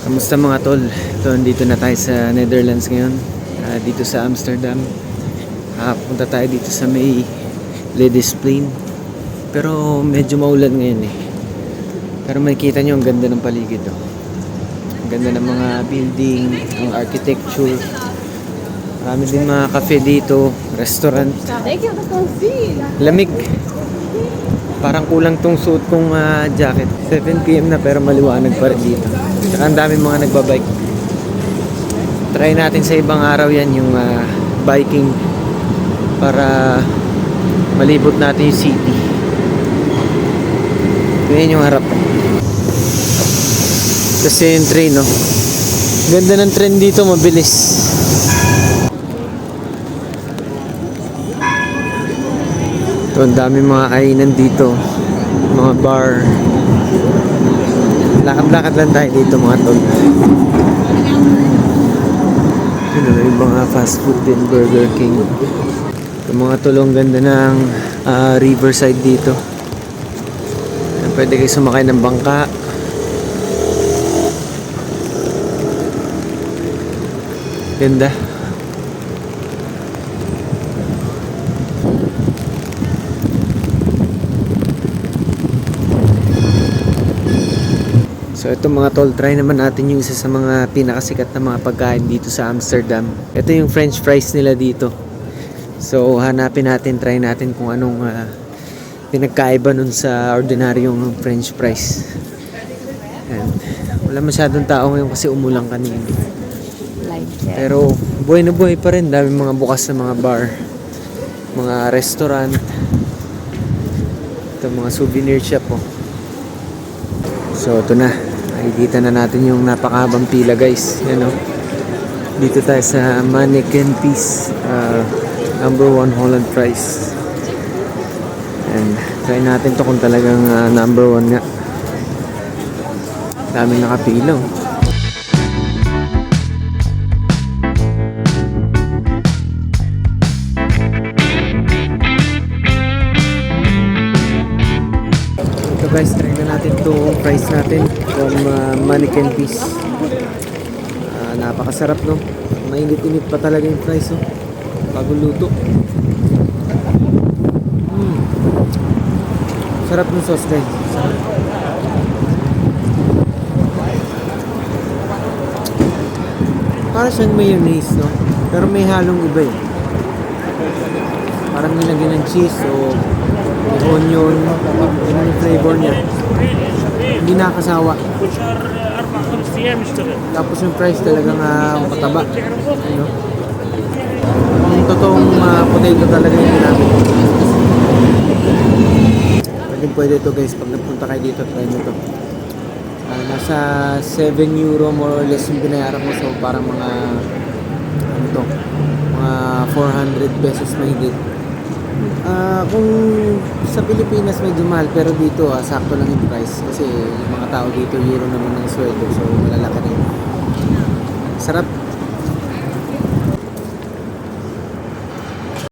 Kamusta mga tol? Ito, dito na tayo sa Netherlands ngayon. Dito sa Amsterdam. Punta tayo dito sa may Leidseplein. Pero medyo maulan ngayon eh. Pero makikita nyo ang ganda ng paligid. Oh. Ang ganda ng mga building, ang architecture. Marami din mga cafe dito, restaurant. Lamig. Parang kulang tong suot kong jacket. 7 PM na pero maliwanag pa rin dito. Tsaka ang daming mga nagbabike. Try natin sa ibang araw yan yung biking para malibot natin yung city. Ganyan yung harap. Kasi yung train, no? Ganda ng train dito, mabilis. Ito, ang daming mga kainan dito. Mga bar. Lakad-lakad lang tayo dito mga tol. Yun na yung mga fast food din, Burger King. Yung mga tulong ganda ng riverside dito. Pwede kayo sumakay ng bangka. Ganda. So ito mga tol, try naman natin yung isa sa mga pinakasikat na mga pagkain dito sa Amsterdam. Ito yung French fries nila dito. So hanapin natin, try natin kung anong pinagkaiba nun sa ordinaryong French fries. And, wala masyadong tao ngayon kasi umulang kanina. Pero buhay na buhay pa rin. Dami mga bukas na mga bar, mga restaurant. Ito mga souvenir shop oh. So ito na. Nakikita na natin yung napakahabang pila guys. Yan o. Dito tayo sa Manneken Pis. Number 1 Holland fries. And try natin to kung talagang number 1 nga. Daming nakapila oh. Ito guys, try na natin itong fries natin from Manneken Pis. Napakasarap no. Mainit-init pa talaga yung fries oh. Bago luto. Sarap ng sauce guys. Sarap. Para siyang mayonnaise no. Pero may halong iba eh. Parang nilagyan ng cheese o onion. Yun yung flavor niya. Hindi nakakasawa. Tapos yung fries talagang mataba. Ano? Yung totoong potato talaga yung ginamit. Pwede ito guys. Pag nagpunta kayo dito, try nyo ito. Nasa 7 euro more or less yung binayaran mo. So parang mga ano to, mga 400 pesos mahigit. Kung sa Pilipinas medyo mahal, pero dito sakto lang yung price kasi yung mga tao dito euro naman ang sweldo, so malalaki rin. Sarap.